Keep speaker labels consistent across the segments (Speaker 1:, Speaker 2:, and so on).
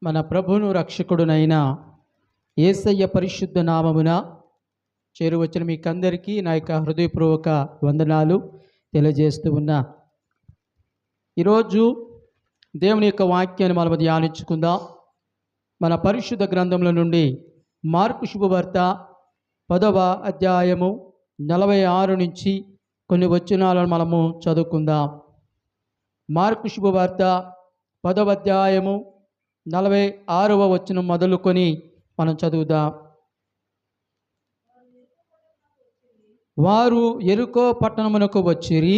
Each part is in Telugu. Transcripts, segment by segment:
Speaker 1: మన ప్రభువును రక్షకుడునైన యేసయ్య పరిశుద్ధ నామమున చేరువచ్చిన మీకందరికీ నా యొక్క హృదయపూర్వక వందనాలు తెలియజేస్తూ ఉన్నా. ఈరోజు దేవుని యొక్క వాక్యాన్ని మనం ధ్యానించుకుందాం. మన పరిశుద్ధ గ్రంథంలో నుండి మార్కు శుభవార్త 10వ అధ్యాయము 46 నుంచి కొన్ని వచనాలను మనము చదువుకుందాం. మార్కు శుభవార్త 10వ అధ్యాయము 46వ వచనం మొదలుకొని మనం చదువుదాం. వారు యెరికో పట్టణమునకు వచ్చిరి.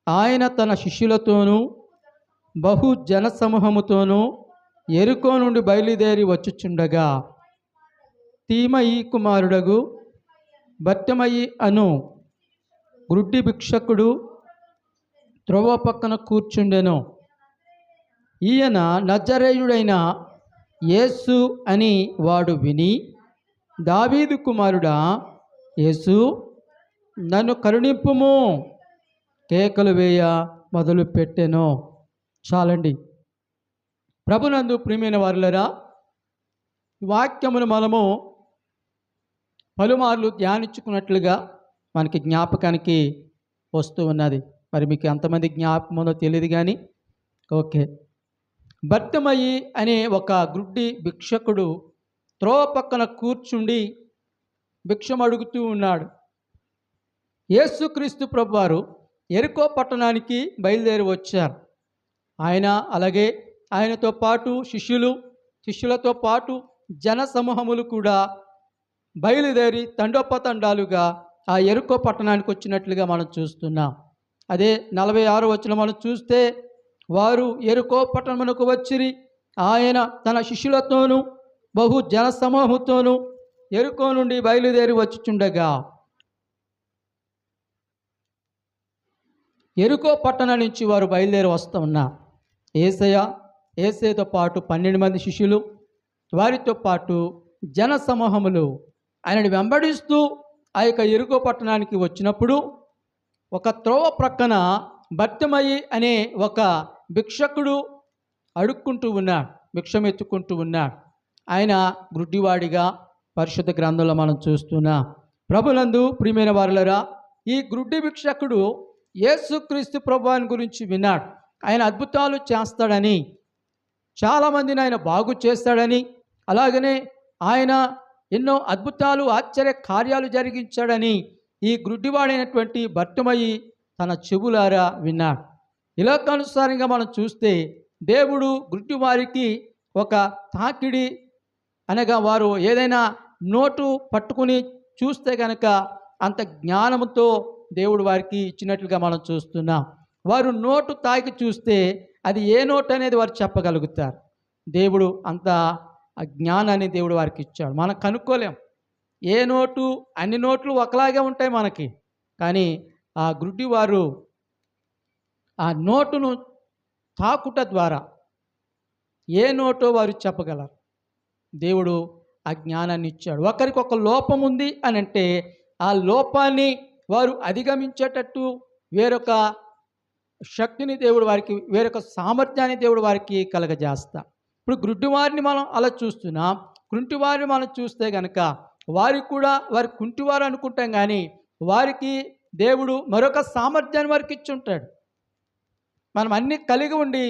Speaker 1: ఆయన తన శిష్యులతోనూ బహు జనసమూహముతోనూ యెరికో నుండి బయలుదేరి వచ్చుచుండగా తీమయి కుమారుడగు బర్తిమయి అను గ్రుడ్డి భిక్షకుడు త్రోవ పక్కన కూర్చుండెను. ఈయన నజరేయుడైన యేసు అని వాడు విని, దావీదు కుమారుడా యేసు, నన్ను కరుణింపుము కేకలు వేయ మొదలుపెట్టెను. చాలండి. ప్రభునందు ప్రియమైన వారులరా, వాక్యమును మనము పలుమార్లు ధ్యానించుకున్నట్లుగా మనకి జ్ఞాపకానికి వస్తూ ఉన్నది. మరి మీకు ఎంతమంది జ్ఞాపకం ఉందో తెలియదు కానీ ఓకే. బర్తిమయి అనే ఒక గ్రుడ్డి భిక్షకుడు త్రోవ పక్కన కూర్చుండి భిక్షం అడుగుతూ ఉన్నాడు. యేసుక్రీస్తు ప్రభువారు యెరికో పట్టణానికి బయలుదేరి వచ్చారు. ఆయన అలాగే ఆయనతో పాటు శిష్యులతో పాటు జన సమూహములు కూడా బయలుదేరి తండోపతండాలుగా ఆ యెరికో పట్టణానికి వచ్చినట్లుగా మనం చూస్తున్నాం. అదే 46 వచనం మనం చూస్తే, వారు యెరికో పట్టణమునకు వచ్చిరి. ఆయన తన శిష్యులతోనూ బహు జన సమూహముతోనూ యెరికో నుండి బయలుదేరి వచ్చుచుండగా, యెరికో పట్టణం నుంచి వారు బయలుదేరి వస్తూ ఉన్నారు. యేసయ్యతో పాటు 12 మంది శిష్యులు, వారితో పాటు జన సమూహములు ఆయనని వెంబడిస్తూ ఆ యొక్క యెరికో పట్టణానికి వచ్చినప్పుడు, ఒక త్రోవ ప్రక్కన బర్తిమయి అనే ఒక భిక్షకుడు అడుక్కుంటూ ఉన్నాడు, భిక్షం ఎత్తుకుంటూ ఉన్నాడు. ఆయన గ్రుడ్డివాడిగా పరిశుద్ధ గ్రంథంలో మనం చూస్తున్నాం. ప్రభునందు ప్రియమైన వారులరా, ఈ గ్రుడ్డి భిక్షకుడు యేసుక్రీస్తు ప్రభువాని గురించి విన్నాడు. ఆయన అద్భుతాలు చేస్తాడని, చాలామందిని ఆయన బాగు చేస్తాడని, అలాగనే ఆయన ఎన్నో అద్భుతాలు ఆశ్చర్య కార్యాలు జరిగించాడని ఈ గ్రుడ్డివాడైనటువంటి బర్తిమయి తన చెవులారా విన్నాడు. ఇలాకానుసారంగా మనం చూస్తే దేవుడు గ్రుడ్డివారికి ఒక తాకిడి అనగా వారు ఏదైనా నోటు పట్టుకుని చూస్తే కనుక అంత జ్ఞానంతో దేవుడు వారికి ఇచ్చినట్లుగా మనం చూస్తున్నాం. వారు నోటు తాకి చూస్తే అది ఏ నోటు అనేది వారు చెప్పగలుగుతారు. దేవుడు అంత ఆ జ్ఞానాన్ని దేవుడు వారికి ఇచ్చాడు. మనం కనుక్కోలేం. ఏ నోటు, అన్ని నోట్లు ఒకలాగే ఉంటాయి మనకి. కానీ ఆ గ్రుడ్డి వారు ఆ నోటును తాకుట ద్వారా ఏ నోటో వారు చెప్పగలరు. దేవుడు ఆ జ్ఞానాన్ని ఇచ్చాడు. ఒకరికొక లోపం ఉంది అని అంటే ఆ లోపాన్ని వారు అధిగమించేటట్టు వేరొక శక్తిని దేవుడు వారికి, వేరొక సామర్థ్యాన్ని దేవుడు వారికి కలగజేస్తా. ఇప్పుడు గ్రుడ్డివారిని మనం అలా చూస్తున్నాం. కుంటివారిని మనం చూస్తే కనుక వారికి కూడా వారి కుంటివారు అనుకుంటాం, కానీ వారికి దేవుడు మరొక సామర్థ్యాన్ని వారికి ఇచ్చి ఉంటాడు. మనం అన్నీ కలిగి ఉండి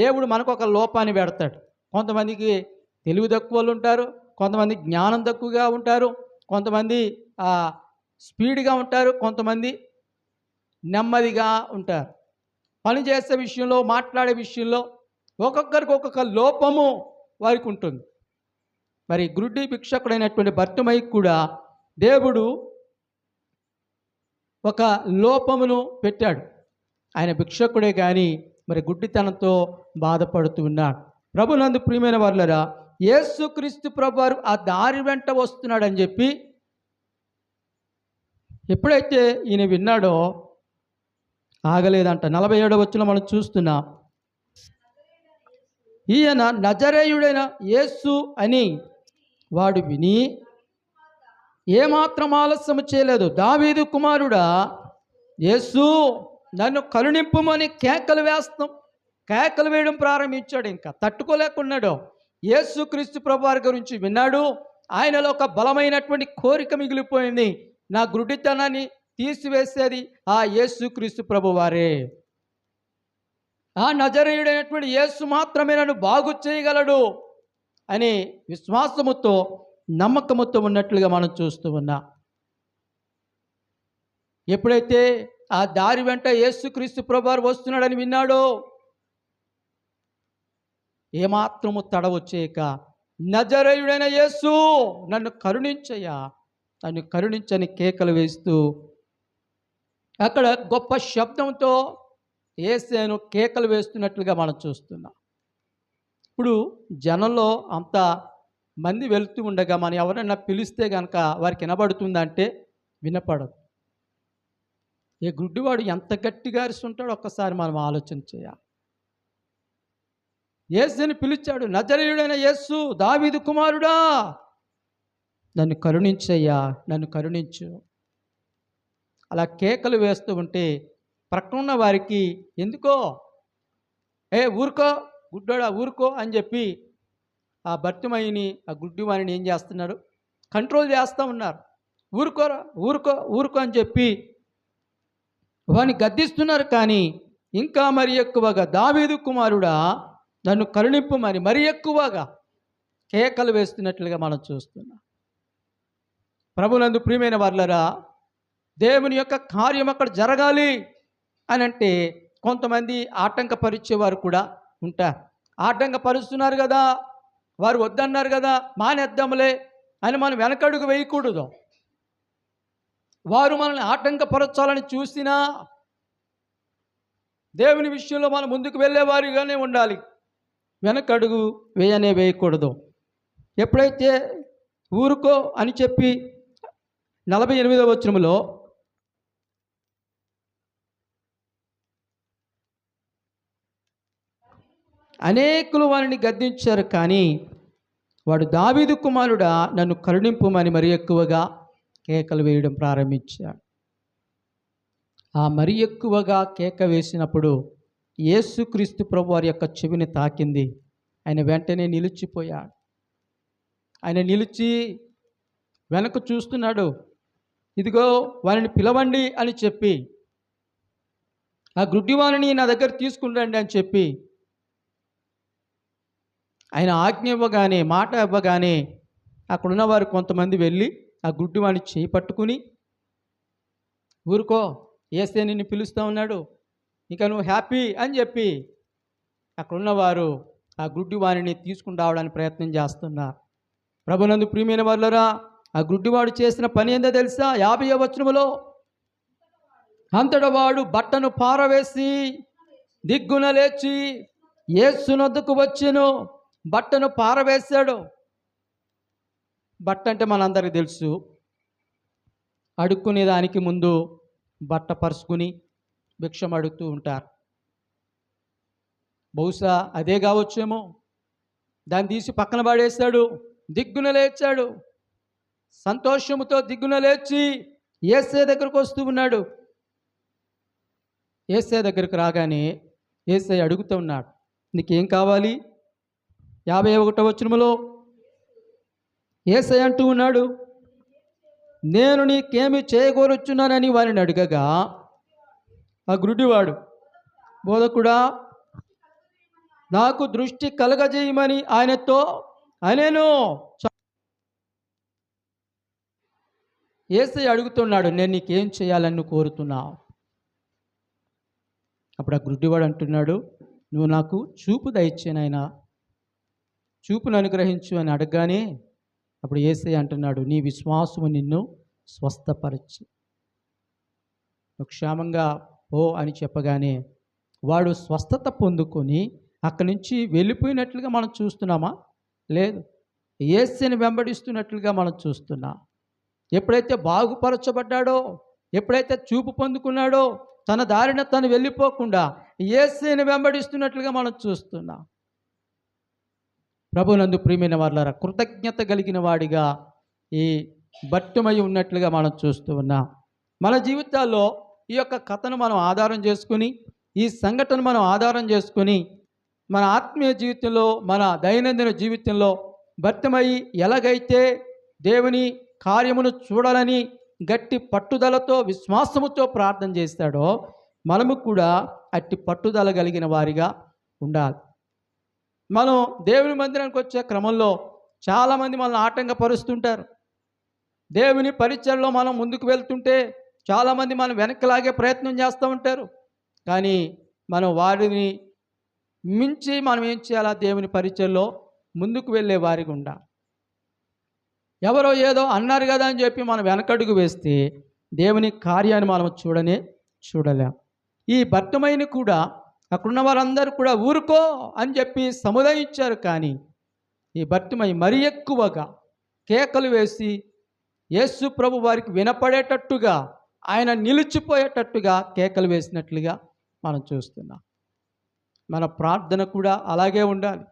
Speaker 1: దేవుడు మనకు ఒక లోపాన్ని పెడతాడు. కొంతమందికి తెలివి తక్కువ వాళ్ళు ఉంటారు, కొంతమంది జ్ఞానం తక్కువగా ఉంటారు, కొంతమంది స్పీడ్గా ఉంటారు, కొంతమంది నెమ్మదిగా ఉంటారు. పని చేసే విషయంలో, మాట్లాడే విషయంలో ఒక్కొక్కరికి ఒక్కొక్క లోపము వారికి ఉంటుంది. మరి గ్రుడ్డి భిక్షకుడైనటువంటి బర్తిమయికి కూడా దేవుడు ఒక లోపమును పెట్టాడు. ఆయన భిక్షకుడే కానీ మరి గుడ్డితనంతో బాధపడుతూ ఉన్నాడు. ప్రభునందు ప్రియమైన వారులరా, యేసుక్రీస్తు ప్రభువారు ఆ దారి వెంట వస్తున్నాడని చెప్పి ఎప్పుడైతే ఈయన విన్నాడో ఆగలేదంట. 47వ వచనంలో మనం చూస్తున్నాం. ఈయన నజరేయుడైన యేసు అని వాడు విని ఏమాత్రం ఆలస్యం చేయలేదు. దావీదు కుమారుడా యేసు, నన్ను కరుణింపుమని కేకలు వేస్తాం. కేకలు వేయడం ప్రారంభించాడు. ఇంకా తట్టుకోలేకున్నాడు. యేసుక్రీస్తు ప్రభువారి గురించి విన్నాడు. ఆయనలో ఒక బలమైనటువంటి కోరిక మిగిలిపోయింది. నా గుడ్డితనాన్ని తీసివేసేది ఆ యేసుక్రీస్తు ప్రభువారే. ఆ నజరేయుడైనటువంటి యేసు మాత్రమే నన్ను బాగు చేయగలడు అని విశ్వాసముతో నమ్మకముతో ఉన్నట్లుగా మనం చూస్తూ ఉన్నాం. ఎప్పుడైతే ఆ దారి వెంట యేసుక్రీస్తు ప్రభువారు వస్తున్నాడని విన్నాడో ఏమాత్రము తడవు చేయక, నజరేయుడైన యేసు నన్ను కరుణించయ్యా, నన్ను కరుణించని కేకలు వేస్తూ అక్కడ గొప్ప శబ్దంతో యేసును కేకలు వేస్తున్నట్లుగా మనం చూస్తున్నాం. ఇప్పుడు జనంలో అంత మంది వెళ్తూ ఉండగా మనం ఎవరైనా పిలిస్తే కనుక వారికి వినబడుతుందంటే వినపడదు. ఏ గుడ్డివాడు ఎంత గట్టిగా అరుస్తుంటాడో ఒక్కసారి మనం ఆలోచన చేయాలి. యేసుని పిలిచాడు, నజరేయుడైన యేసు, దావీదు కుమారుడా, నన్ను కరుణించయ్యా, నన్ను కరుణించు. అలా కేకలు వేస్తూ ఉంటే ప్రక్కనున్న వారికి ఎందుకో ఊరుకో గుడ్డోడా ఊరుకో అని చెప్పి ఆ భర్తమయ్యని, ఆ గుడ్డివాణిని ఏం చేస్తున్నారు, కంట్రోల్ చేస్తూ ఉన్నారు. ఊరుకోరా, ఊరుకో ఊరుకో అని చెప్పి వాడిని గద్దిస్తున్నారు. కానీ ఇంకా మరి ఎక్కువగా దావీదు కుమారుడా నన్ను కరుణింపు మరి ఎక్కువగా కేకలు వేస్తున్నట్లుగా మనం చూస్తున్నాం. ప్రభునందు ప్రియమైన వారులారా, దేవుని యొక్క కార్యం అక్కడ జరగాలి అని అంటే కొంతమంది ఆటంకపరిచేవారు కూడా ఉంటారు. ఆటంకపరుస్తున్నారు కదా, వారు వద్దన్నారు కదా, మానేద్దాంలే అని మనం వెనకడుగు వేయకూడదు. వారు మనల్ని ఆటంకపరచాలని చూసినా దేవుని విషయంలో మనం ముందుకు వెళ్ళేవారిగానే ఉండాలి, వెనకడుగు వేయకూడదు. ఎప్పుడైతే ఊరుకో అని చెప్పి 48వ వచనంలో అనేకులు వారిని గద్దించారు. కానీ వాడు దావీదు కుమారుడా నన్ను కరుణింపుమని మరి ఎక్కువగా కేకలు వేయడం ప్రారంభించాడు. ఆ మరి ఎక్కువగా కేక వేసినప్పుడు యేసుక్రీస్తు ప్రభు వారి యొక్క చెవిని తాకింది. ఆయన వెంటనే నిలిచిపోయాడు. ఆయన నిలిచి వెనక చూస్తున్నాడు. ఇదిగో వారిని పిలవండి అని చెప్పి, ఆ గుడ్డివారిని నా దగ్గర తీసుకురండి అని చెప్పి ఆయన ఆజ్ఞ ఇవ్వగానే, మాట ఇవ్వగానే అక్కడున్న వారు కొంతమంది వెళ్ళి ఆ గుడ్డివాడిని చేయి పట్టుకుని, ఊరుకో యేసే నిన్ను పిలుస్తూ ఉన్నాడు, ఇంకా నువ్వు హ్యాపీ అని చెప్పి అక్కడున్నవారు ఆ గుడ్డివాడిని తీసుకుని రావడానికి ప్రయత్నం చేస్తున్నారు. ప్రభునందు ప్రియమైన వారులారా, ఆ గుడ్డివాడు చేసిన పని ఏందో తెలుసా? 50వ వచనములో, అంతట వాడు బట్టను పారవేసి దిగ్గున లేచి యేసునొద్దకు వచ్చెను. బట్టను పారవేశాడు. బట్ట అంటే మనందరికీ తెలుసు, అడుక్కునే దానికి ముందు బట్ట పరుచుకుని భిక్షం అడుగుతూ ఉంటారు. బహుశా అదే కావచ్చేమో. దాన్ని తీసి పక్కన పడేశాడు. దిగ్గున లేచాడు. సంతోషముతో దిగ్గున లేచి యేసే దగ్గరకు వస్తూ ఉన్నాడు. యేసే దగ్గరకు రాగానే యేసే అడుగుతూ ఉన్నాడు, నీకేం కావాలి? 51వ వచనములో యేసే అంటూ ఉన్నాడు, నేను నీకేమి చేయగోరుచున్నానని వారిని అడగగా ఆ గుడ్డివాడు, బోధకుడా నాకు దృష్టి కలగజేయమని ఆయనతో అనేను. యేసయ్య అడుగుతున్నాడు, నేను నీకేం చేయాలని కోరుతున్నావు? అప్పుడు ఆ గుడ్డివాడు అంటున్నాడు, నువ్వు నాకు చూపు దయచేనైనా, చూపును అనుగ్రహించు అని అడగగానే అప్పుడు యేసయ్య అంటున్నాడు, నీ విశ్వాసము నిన్ను స్వస్థపరచు, నువ్వు క్షేమంగా ఓ అని చెప్పగానే వాడు స్వస్థత పొందుకొని అక్కడి నుంచి వెళ్ళిపోయినట్లుగా మనం చూస్తున్నామా? లేదు, యేసుని వెంబడిస్తున్నట్లుగా మనం చూస్తున్నాం. ఎప్పుడైతే బాగుపరచబడ్డాడో, ఎప్పుడైతే చూపు పొందుకున్నాడో, తన దారిన తను వెళ్ళిపోకుండా యేసుని వెంబడిస్తున్నట్లుగా మనం చూస్తున్నాం. ప్రభునందు ప్రియమైన వారులారా, కృతజ్ఞత కలిగిన వాడిగా ఈ భర్తమై ఉన్నట్లుగా మనం చూస్తూ ఉన్నాం. మన జీవితాల్లో ఈ యొక్క కథను మనం ఆధారం చేసుకుని ఈ సంఘటన మనం ఆధారం చేసుకొని మన ఆత్మీయ జీవితంలో, మన దైనందిన జీవితంలో భర్తమయ్యి ఎలాగైతే దేవుని కార్యమును చూడాలని గట్టి పట్టుదలతో విశ్వాసముతో ప్రార్థన చేస్తాడో మనము కూడా అట్టి పట్టుదల కలిగిన వారిగా ఉండాలి. మనం దేవుని మందిరానికి వచ్చే క్రమంలో చాలామంది మనల్ని ఆటంకపరుస్తుంటారు. దేవుని పరిచయలో మనం ముందుకు వెళ్తుంటే చాలామంది మనం వెనక్కిలాగే ప్రయత్నం చేస్తూ ఉంటారు. కానీ మనం వారిని మించి మనం ఏం చేయాలా? దేవుని పరిచయలో ముందుకు వెళ్ళే వారికి ఉండాలి. ఎవరో ఏదో అన్నారు కదా అని చెప్పి మనం వెనకడుగు వేస్తే దేవుని కార్యాన్ని మనం చూడలేం. ఈ భర్తమైన కూడా అక్కడున్న వారందరూ కూడా ఊరుకో అని చెప్పి సముదాయించారు. కానీ ఈ భర్తమై మరీ ఎక్కువగా కేకలు వేసి యేసు ప్రభు వారికి వినపడేటట్టుగా, ఆయన నిలిచిపోయేటట్టుగా కేకలు వేసినట్లుగా మనం చూస్తున్నాం. మన ప్రార్థన కూడా అలాగే ఉండాలి.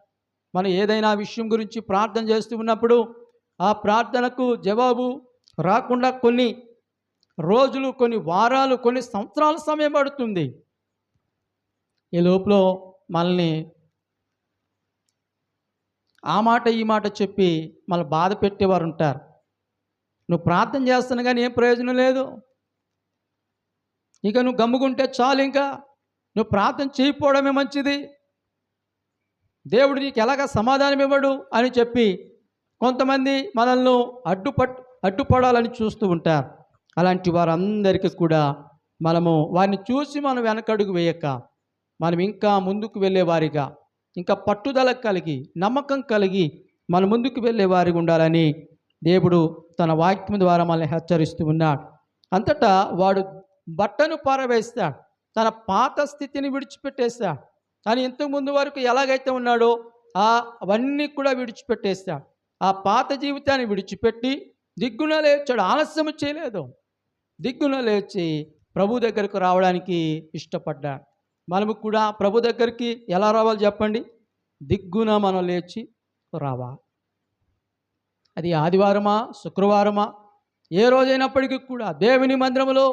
Speaker 1: మనం ఏదైనా విషయం గురించి ప్రార్థన చేస్తూ ఉన్నప్పుడు ఆ ప్రార్థనకు జవాబు రాకుండా కొన్ని రోజులు, కొన్ని వారాలు, కొన్ని సంవత్సరాల సమయం పడుతుంది. ఈ లోపల మనల్ని ఆ మాట ఈ మాట చెప్పి మళ్ళీ బాధ పెట్టేవారు ఉంటారు. నువ్వు ప్రార్థన చేస్తున్నా కానీ ఏం ప్రయోజనం లేదు, ఇక నువ్వు గమ్ముకుంటే చాలు, ఇంకా నువ్వు ప్రార్థన చేయకపోవడమే మంచిది, దేవుడు నీకు ఎలాగ సమాధానం ఇవ్వడు అని చెప్పి కొంతమంది మనల్ని అడ్డుపడాలని చూస్తూ ఉంటారు. అలాంటి వారందరికీ కూడా మనము వారిని చూసి మనం వెనకడుగు వేయక మనం ఇంకా ముందుకు వెళ్ళేవారిగా, ఇంకా పట్టుదల కలిగి, నమ్మకం కలిగి మన ముందుకు వెళ్ళేవారిగా ఉండాలని దేవుడు తన వాక్యం ద్వారా మనల్ని హెచ్చరిస్తూ ఉన్నాడు. అంతటా వాడు బట్టను పారవేస్తాడు, తన పాత స్థితిని విడిచిపెట్టేస్తాడు. కానీ ఇంతకుముందు వరకు ఎలాగైతే ఉన్నాడో అవన్నీ కూడా విడిచిపెట్టేస్తాడు. ఆ పాత జీవితాన్ని విడిచిపెట్టి దిగ్గున లేచాడు. ఆలస్యం చేయలేదు, దిగ్గున లేచి ప్రభు దగ్గరకు రావడానికి ఇష్టపడ్డాడు. మనము కూడా ప్రభు దగ్గరికి ఎలా రావాలి చెప్పండి? దిగ్గున మనం లేచి రావాలి. అది ఆదివారమా, శుక్రవారమా, ఏ రోజైనప్పటికీ కూడా దేవుని మందిరంలో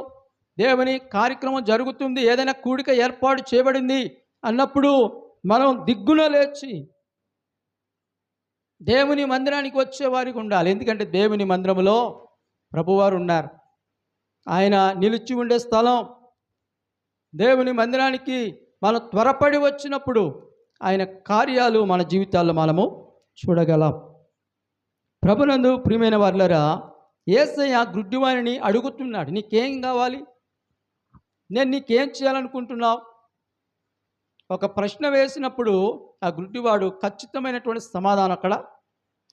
Speaker 1: దేవుని కార్యక్రమం జరుగుతుంది, ఏదైనా కూడిక ఏర్పాటు చేయబడింది అన్నప్పుడు మనం దిగ్గున లేచి దేవుని మందిరానికి వచ్చేవారికి ఉండాలి. ఎందుకంటే దేవుని మందిరంలో ప్రభువారు ఉన్నారు. ఆయన నిలిచి ఉండే స్థలం. దేవుని మందిరానికి మనం త్వరపడి వచ్చినప్పుడు ఆయన కార్యాలు మన జీవితాల్లో మనము చూడగలం. ప్రభునందు ప్రియమైన వారులారా, యేసయ్య గుడ్డివారిని అడుగుతున్నాడు, నీకేం కావాలి, నేను నీకేం చేయాలనుకుంటున్నావు? ఒక ప్రశ్న వేసినప్పుడు ఆ గుడ్డివాడు ఖచ్చితమైనటువంటి సమాధానం అక్కడ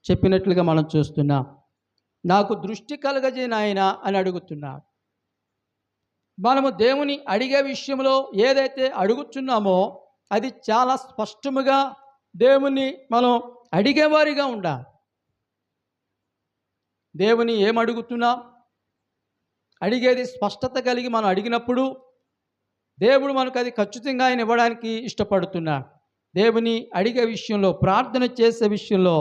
Speaker 1: చెప్పినట్లుగా మనం చూస్తున్నాం. నాకు దృష్టి కలగజే నాయన అని అడుగుతున్నాడు. మనము దేవుని అడిగే విషయంలో ఏదైతే అడుగుతున్నామో అది చాలా స్పష్టముగా దేవుని మనం అడిగేవారిగా ఉండాలి. దేవుని ఏమడుగుతున్నాం, అడిగేది స్పష్టత కలిగి మనం అడిగినప్పుడు దేవుడు మనకు అది ఖచ్చితంగా ఆయన ఇవ్వడానికి ఇష్టపడుతున్నాడు. దేవుని అడిగే విషయంలో, ప్రార్థన చేసే విషయంలో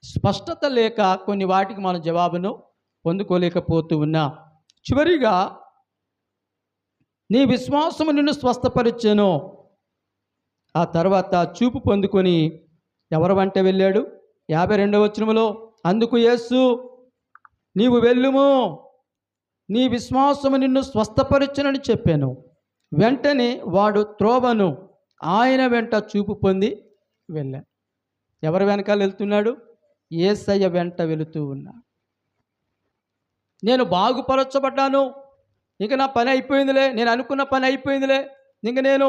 Speaker 1: స్పష్టత లేక కొన్ని వాటికి మన జవాబును పొందుకోలేకపోతూ ఉన్నాం. చివరిగా నీ విశ్వాసము నిన్ను స్వస్థపరిచెను. ఆ తర్వాత చూపు పొందుకొని ఎవరి వెంట వెళ్ళాడు? 52వ వచనములో, అందుకు యేసు నీవు వెళ్ళుము, నీ విశ్వాసము నిన్ను స్వస్థపరిచెనని చెప్పాను. వెంటనే వాడు త్రోవను ఆయన వెంట చూపు పొంది వెళ్ళాడు. ఎవరి వెనకాల వెళ్తున్నాడు? యేసయ్య వెంట వెళుతూ ఉన్నాడు. నేను బాగుపరచబడ్డాను, ఇక నా పని అయిపోయిందిలే, నేను అనుకున్న పని అయిపోయిందిలే, ఇంక నేను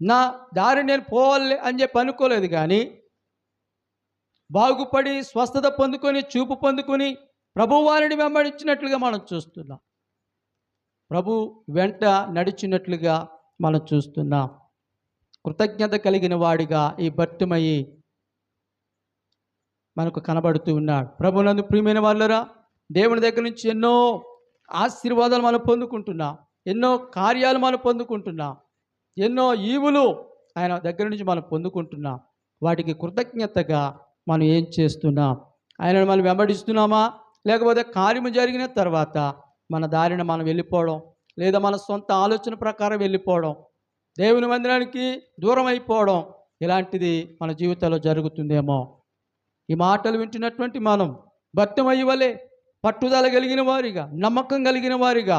Speaker 1: నా దారి నేను పోవాలి అని చెప్పి అనుకోలేదు. కానీ బాగుపడి స్వస్థత పొందుకొని చూపు పొందుకొని ప్రభువారిని వెంబడించినట్లుగా మనం చూస్తున్నాం. ప్రభు వెంట నడిచినట్లుగా మనం చూస్తున్నాం. కృతజ్ఞత కలిగిన వాడిగా ఈ భర్తమయ్యి మనకు కనబడుతూ ఉన్నాడు. ప్రభునందు ప్రియమైన వాళ్ళరా, దేవుని దగ్గర నుంచి ఎన్నో ఆశీర్వాదాలు మనం పొందుకుంటున్నాం, ఎన్నో కార్యాలు మనం పొందుకుంటున్నాం, ఎన్నో ఈవులు ఆయన దగ్గర నుంచి మనం పొందుకుంటున్నాం. వాటికి కృతజ్ఞతగా మనం ఏం చేస్తున్నాం? ఆయనను మనం వెంబడిస్తున్నామా, లేకపోతే కార్యము జరిగిన తర్వాత మన దారిన మనం వెళ్ళిపోవడం, లేదా మన సొంత ఆలోచన ప్రకారం వెళ్ళిపోవడం, దేవుని మందిరానికి దూరం అయిపోవడం, ఇలాంటిది మన జీవితంలో జరుగుతుందేమో. ఈ మాటలు వింటున్నటువంటి మనం భక్తిమయ్య వలె పట్టుదల కలిగిన వారిగా, నమ్మకం కలిగిన వారిగా,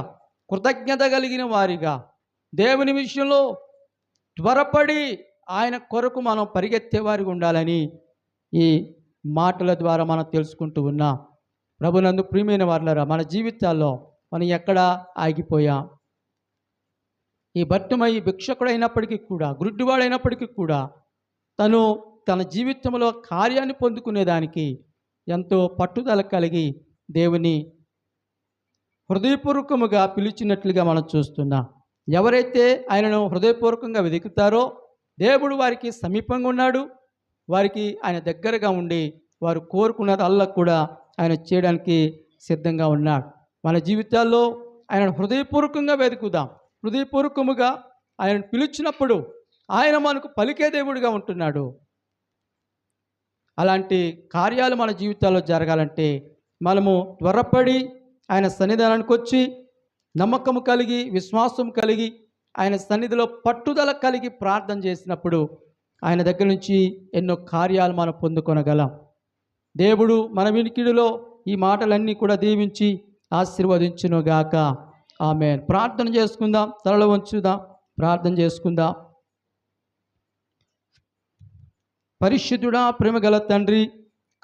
Speaker 1: కృతజ్ఞత కలిగిన వారిగా, దేవుని విషయంలో త్వరపడి ఆయన కొరకు మనం పరిగెత్తే వారిగా ఉండాలని ఈ మాటల ద్వారా మనం తెలుసుకుంటూ ఉన్నాం. ప్రభునందు ప్రియమైన వారులారా, మన జీవితాల్లో మనం ఎక్కడ ఆగిపోయాం? ఈ భర్తమయ్యి భిక్షకుడైనప్పటికీ కూడా, గుడ్డివాడైనప్పటికీ కూడా తన జీవితంలో కార్యాన్ని పొందుకునేదానికి ఎంతో పట్టుదల కలిగి దేవుని హృదయపూర్వకముగా పిలిచినట్లుగా మనం చూస్తున్నాం. ఎవరైతే ఆయనను హృదయపూర్వకంగా వెతుకుతారో దేవుడు వారికి సమీపంగా ఉన్నాడు. వారికి ఆయన దగ్గరగా ఉండి వారు కోరుకున్నదల్లా కూడా ఆయన చేయడానికి సిద్ధంగా ఉన్నాడు. మన జీవితాల్లో ఆయనను హృదయపూర్వకంగా వెతుకుదాం. హృదయపూర్వకముగా ఆయనను పిలిచినప్పుడు ఆయన మనకు పలికే దేవుడిగా ఉంటున్నాడు. అలాంటి కార్యాలు మన జీవితాల్లో జరగాలంటే మనము త్వరపడి ఆయన సన్నిధానానికి వచ్చి నమ్మకము కలిగి, విశ్వాసం కలిగి, ఆయన సన్నిధిలో పట్టుదల కలిగి ప్రార్థన చేసినప్పుడు ఆయన దగ్గర నుంచి ఎన్నో కార్యాలు మనం పొందుకొనగలం. దేవుడు మన వినికిడిలో ఈ మాటలన్నీ కూడా దీవించి ఆశీర్వదించునుగాక. ఆమేన్. ప్రార్థన చేసుకుందాం. తలలో వంచుదాం, ప్రార్థన చేసుకుందాం. పరిశుద్ధుడా, ప్రేమగల తండ్రి,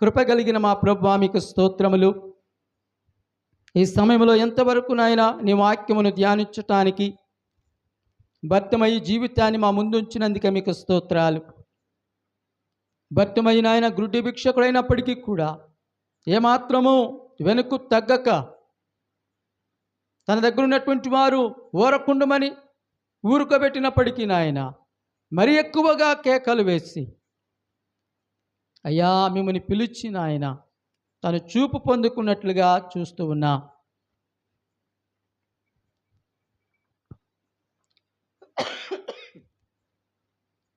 Speaker 1: కృప కలిగిన మా ప్రభువా, మీకు స్తోత్రములు. ఈ సమయంలో ఎంతవరకు నాయన నీ వాక్యమును ధ్యానించటానికి భర్తమయ్యి జీవితాన్ని మా ముందుంచినందుకే మీకు స్తోత్రాలు. భర్తమయ్యి నాయన గుడ్డి భిక్షకుడైనప్పటికీ కూడా ఏమాత్రము వెనుకు తగ్గక తన దగ్గర ఉన్నటువంటి వారు ఊరకుండమని ఊరుకోబెట్టినప్పటికీ నాయన మరి ఎక్కువగా కేకలు వేసి, అయ్యా మిమ్మల్ని పిలిచి నాయన తను చూపు పొందుకున్నట్లుగా చూస్తూ ఉన్నా.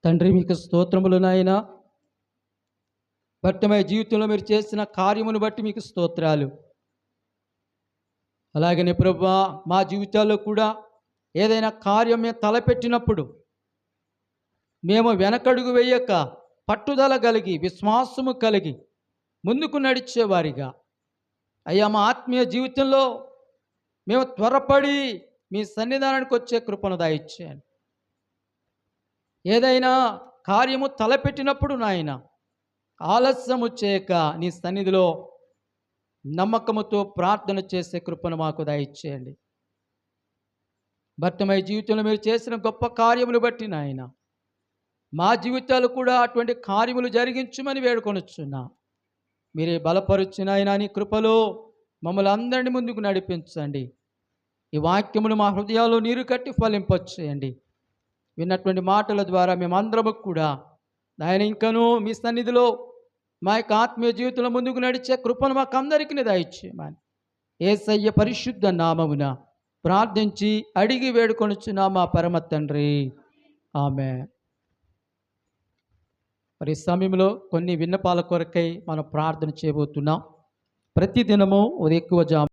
Speaker 1: తండ్రి మీకు స్తోత్రములు నాయన. భర్తమయ్య జీవితంలో మీరు చేసిన కార్యమును బట్టి మీకు స్తోత్రాలు. అలాగనే ప్రభువా, మా జీవితాల్లో కూడా ఏదైనా కార్యం మేము తలపెట్టినప్పుడు మేము వెనకడుగు వేయక పట్టుదల కలిగి, విశ్వాసము కలిగి ముందుకు నడిచేవారిగా, అయ్యా మా ఆత్మీయ జీవితంలో మేము త్వరపడి మీ సన్నిధానానికి వచ్చే కృపను దయచేయండి. ఏదైనా కార్యము తలపెట్టినప్పుడు నాయన ఆలస్యము చేయక నీ సన్నిధిలో నమ్మకముతో ప్రార్థన చేసే కృపను మాకు దయచేయండి. భర్తమయ్య జీవితంలో మీరు చేసిన గొప్ప కార్యములు బట్టి నాయన మా జీవితాలు కూడా అటువంటి కార్యములు జరిగించమని వేడుకొనుచున్నా. మీరే బలపరుచిన ఆయన నీ కృపలో మమ్మల్ని అందరినీ ముందుకు నడిపించండి. ఈ వాక్యములు మా హృదయాల్లో నీరు కట్టి ఫలింపచేయండి. విన్నటువంటి మాటల ద్వారా మేమందరము కూడా ఆయన ఇంకనూ మీ సన్నిధిలో మా యొక్క ఆత్మీయ జీవితంలో ముందుకు నడిచే కృపను మాకు అందరికీ దయచేయమని యేసయ్య పరిశుద్ధ నామమున ప్రార్థించి అడిగి వేడుకొనుచున్నా మా పరమ తండ్రి. ఆమేన్. మరి సమయంలో కొన్ని విన్నపాల కొరకై మనం ప్రార్థన చేయబోతున్నాం. ప్రతిదినము ఉదయం ఎక్కువ